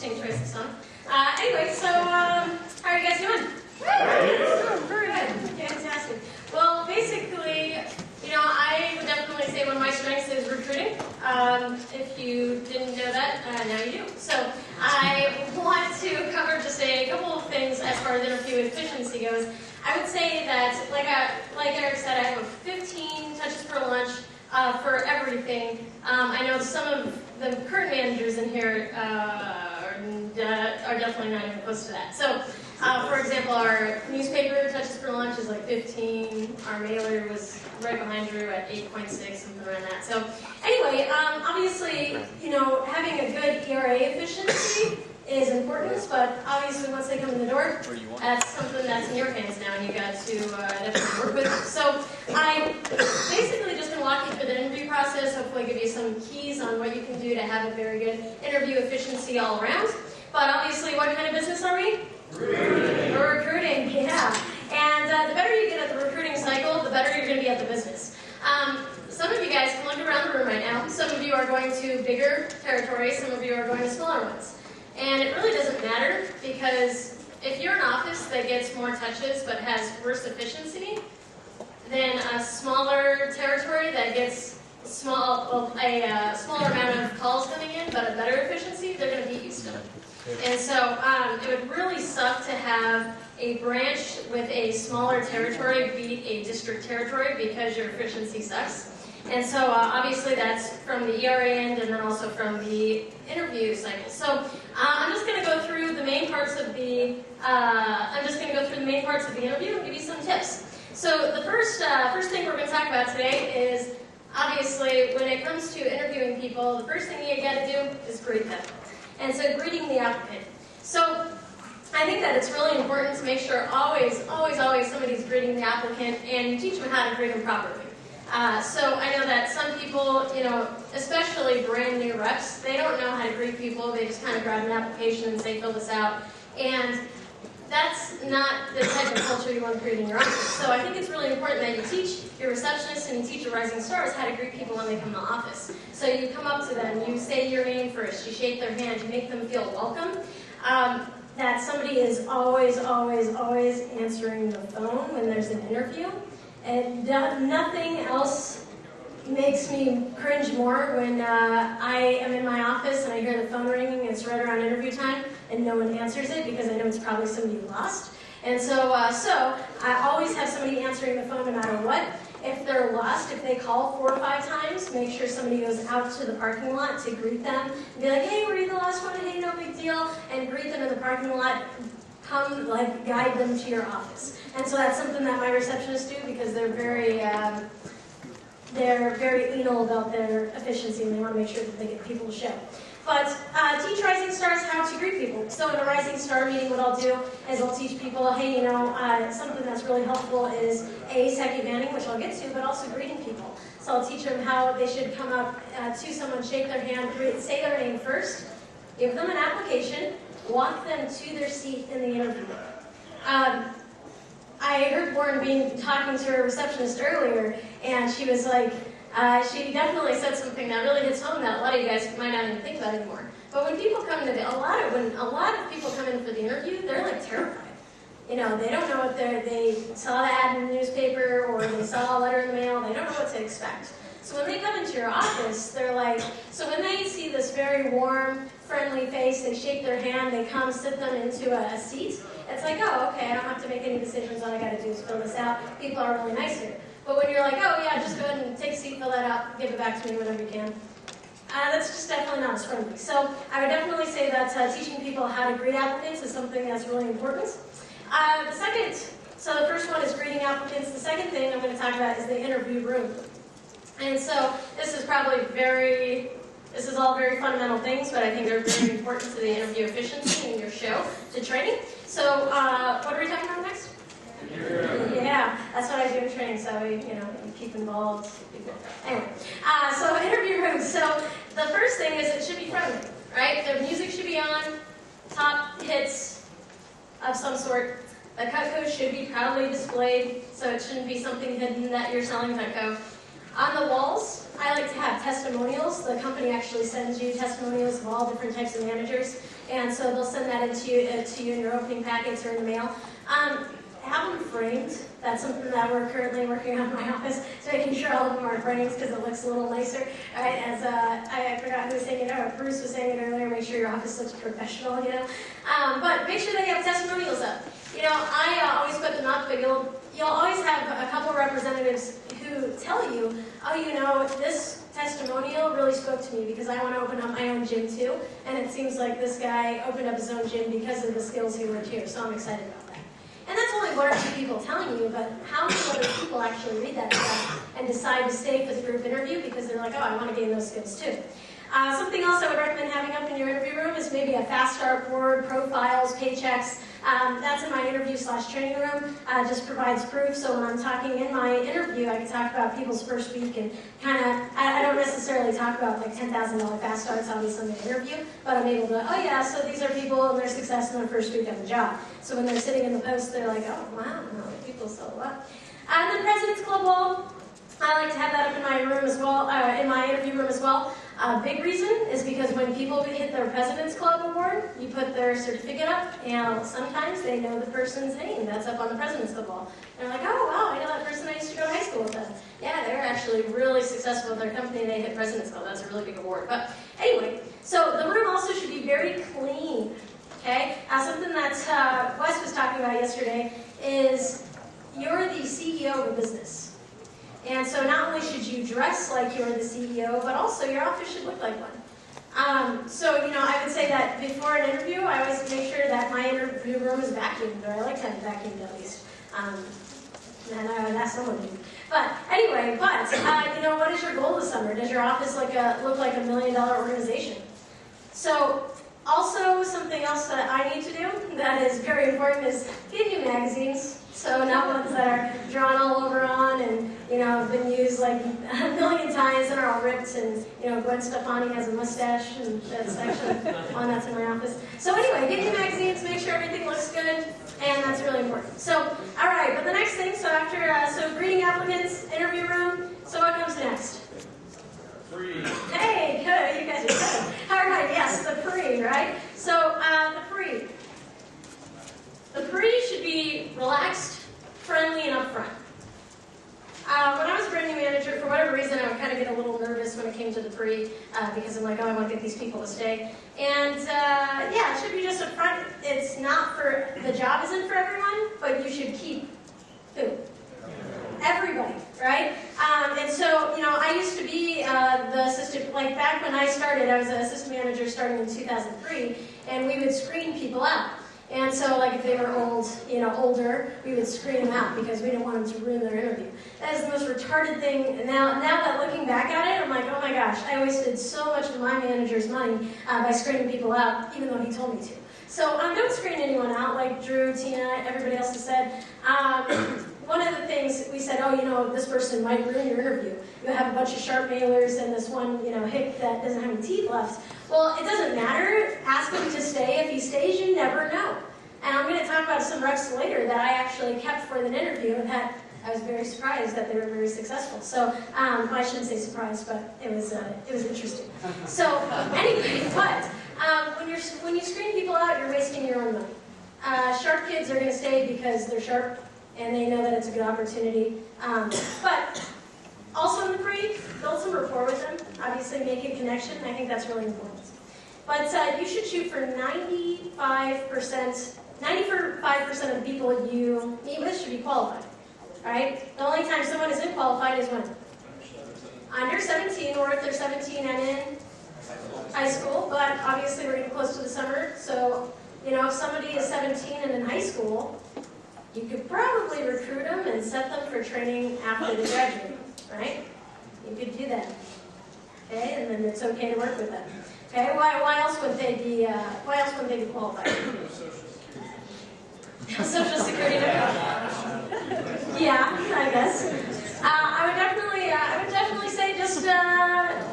interesting choice of song. Anyway, so how are you guys doing? Oh, very good. Fantastic. Well, basically, I would definitely say one of my strengths is recruiting. If you didn't know that, now you do. So I want to cover just a couple of things as far as interview efficiency goes. I would say that, like Eric said, I have 15 touches per lunch for everything. I know some of the current managers in here are definitely not even close to that. So, for example, our newspaper touches per lunch is like 15. Our mailer was right behind Drew at 8.6, something around that. So, anyway, obviously, having a good ERA efficiency is important, but obviously once they come in the door, that's something that's in your hands now, and you got to definitely work with it. So I basically just been walking through the interview process, hopefully give you some keys on what you can do to have a very good interview efficiency all around. But obviously, what kind of business are we? Recruiting. We're recruiting, yeah. And the better you get at the recruiting cycle, the better you're going to be at the business. Some of you guys can look around the room right now. Some of you are going to bigger territories, some of you are going to smaller ones. And it really doesn't matter, because if you're an office that gets more touches but has worse efficiency than a smaller territory that gets a smaller amount of calls coming in but a better efficiency, they're going to beat you still. And so it would really suck to have a branch with a smaller territory beat a district territory because your efficiency sucks. And so obviously that's from the ERA end and then also from the interview cycle. So I'm just going to go through the main parts of the interview and give you some tips. So the first thing we're going to talk about today is obviously when it comes to interviewing people, the first thing you got to do is greet them. And so greeting the applicant. So I think that it's really important to make sure always somebody's greeting the applicant and you teach them how to greet them properly. So I know that some people, especially brand new reps, they don't know how to greet people. They just kind of grab an application and say, fill this out. And that's not the type of culture you want to create in your office. So I think it's really important that you teach your receptionists and you teach your rising stars how to greet people when they come to the office. So you come up to them, you say your name first, you shake their hand, you make them feel welcome. That somebody is always answering the phone when there's an interview. And nothing else makes me cringe more when I am in my office and I hear the phone ringing and it's right around interview time and no one answers it because I know it's probably somebody lost. And so I always have somebody answering the phone no matter what. If they're lost, if they call 4 or 5 times, make sure somebody goes out to the parking lot to greet them and be like, hey, were you the last one? Hey, no big deal. And greet them in the parking lot. Come, guide them to your office. And so that's something that my receptionists do because they're very anal about their efficiency and they want to make sure that they get people to show. But teach rising stars how to greet people. So in a rising star meeting, what I'll do is I'll teach people, hey, something that's really helpful is second manning, which I'll get to, but also greeting people. So I'll teach them how they should come up to someone, shake their hand, say their name first, give them an application, walk them to their seat in the interview. I heard Lauren talking to her receptionist earlier, and she was like, she definitely said something that really hits home that a lot of you guys might not even think about anymore. But when people come to when a lot of people come in for the interview, they're terrified. They don't know what they saw the ad in the newspaper or they saw a letter in the mail. They don't know what to expect. So when they come into your office, they're so when they see this very warm, friendly face, they shake their hand, they come sit them into a seat. It's oh, okay, I don't have to make any decisions. All I got to do is fill this out. People are really nice here. But when you're oh yeah, just go ahead and take a seat, fill that out, give it back to me whenever you can. That's just definitely not as friendly. So I would definitely say that teaching people how to greet applicants is something that's really important. So the first one is greeting applicants. The second thing I'm going to talk about is the interview room. And so this is all very fundamental things, but I think they're very important to the interview efficiency in your show, to training. So what are we talking about next? Yeah, that's what I do in training, so you keep involved. Anyway, so interview room. So the first thing is it should be friendly, right? The music should be on, top hits of some sort. The Cutco should be proudly displayed, so it shouldn't be something hidden that you're selling Cutco. On the walls, I like to have testimonials. The company actually sends you testimonials of all different types of managers, and so they'll send that to you in your opening packets or in the mail. Have them framed. That's something that we're currently working on in my office, so making sure all of them are framed because it looks a little nicer. Right? As I forgot who was saying it, or Bruce was saying it earlier, make sure your office looks professional, you know. But make sure they have testimonials up. You know, I always put them up, but you'll always have a couple representatives who tell you, oh, you know, this testimonial really spoke to me because I want to open up my own gym too, and it seems like this guy opened up his own gym because of the skills he learned here, so I'm excited about that. And that's only one or two people telling you, but how many other people actually read that stuff and decide to stay for the group interview because they're like, oh, I want to gain those skills too. Something else I would recommend having up in your interview room is maybe a fast start board, profiles, paychecks. That's in my interview/training room. Just provides proof, so when I'm talking in my interview, I can talk about people's first week and kind of, I don't necessarily talk about like $10,000 fast starts obviously in the interview, but I'm able to, oh yeah, so these are people and their success in their first week on the job. So when they're sitting in the post, they're like, oh wow, no, people sell a lot. And then President's Club wall. I like to have that up in my room as well, in my interview room as well. Big reason is because when people hit their President's Club award, you put their certificate up, and sometimes they know the person's name that's up on the President's Club wall. And they're like, oh wow, I know that person I used to go to high school with them. Yeah, they're actually really successful with their company, they hit President's Club. That's a really big award. But anyway, so the room also should be very clean. Okay? Something that Wes was talking about yesterday is you're the CEO of a business. And so not only should you dress like you're the CEO, but also your office should look like one. So, you know, I would say that before an interview, I always make sure that my interview room is vacuumed, or I like to have it vacuumed at least. And I would ask someone to. But anyway, you know, what is your goal this summer? Does your office look like $1 million organization? So, also something else that I need to do that is very important is get new magazines. So not ones that are drawn all over on and, you know, have been used like a million times and are all ripped and, you know, Gwen Stefani has a mustache and that's actually one that's in my office. So anyway, get new magazines, make sure everything looks good, and that's really important. So, all right, but the next thing, so after, so greeting applicants, interview room, so what comes next? Pre. Hey, good, you guys are good. All right, yes, the pre, right? So, the pre. The pre should be relaxed, friendly, and upfront. When I was a brand new manager, for whatever reason, I would kind of get a little nervous when it came to the pre, because I'm like, oh, I want to get these people to stay. And yeah, it should be just upfront. It's not for, the job isn't for everyone, but you should keep who? Everybody, right? And so, you know, I used to be the assistant, like back when I started, I was an assistant manager starting in 2003, and we would screen people out. And so, like, if they were old, you know, older, we would screen them out because we didn't want them to ruin their interview. That is the most retarded thing. And now that looking back at it, I'm like, oh my gosh, I wasted so much of my manager's money by screening people out, even though he told me to. So don't screen anyone out, like Drew, Tina, everybody else has said. One of the things we said, oh, you know, this person might ruin your interview. You have a bunch of sharp mailers and this one, you know, hick that doesn't have any teeth left. Well, it doesn't matter. Ask him to stay. If he stays, you never know. And I'm going to talk about some reps later that I actually kept for an interview and that I was very surprised that they were very successful. So I shouldn't say surprised, but it was interesting. So anyway, but when you screen people out, you're wasting your own money. Sharp kids are going to stay because they're sharp and they know that it's a good opportunity. But also in the pre, build some rapport with them. Obviously, make a connection. I think that's really important. But you should shoot for 95%. 95% of the people you meet with should be qualified. Right? The only time someone isn't qualified is when? Under 17, or if they're 17 and in high school. But obviously, we're getting close to the summer, so you know, if somebody is 17 and in high school, you could probably recruit them and set them for training after they graduate, right? You could do that, okay? And then it's okay to work with them, okay? Why else would they be? Why else would they be qualified? Social Security number. Yeah, I guess. I would definitely say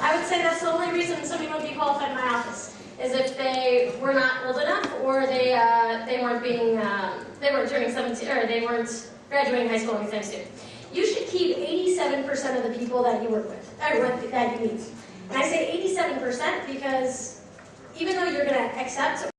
I would say that's the only reason somebody would be qualified in my office is if they were not old enough or they weren't turning 17 or they weren't graduating high school anytime soon. you should keep 87% of the people that you work with, that you meet. And I say 87% because even though you're going to accept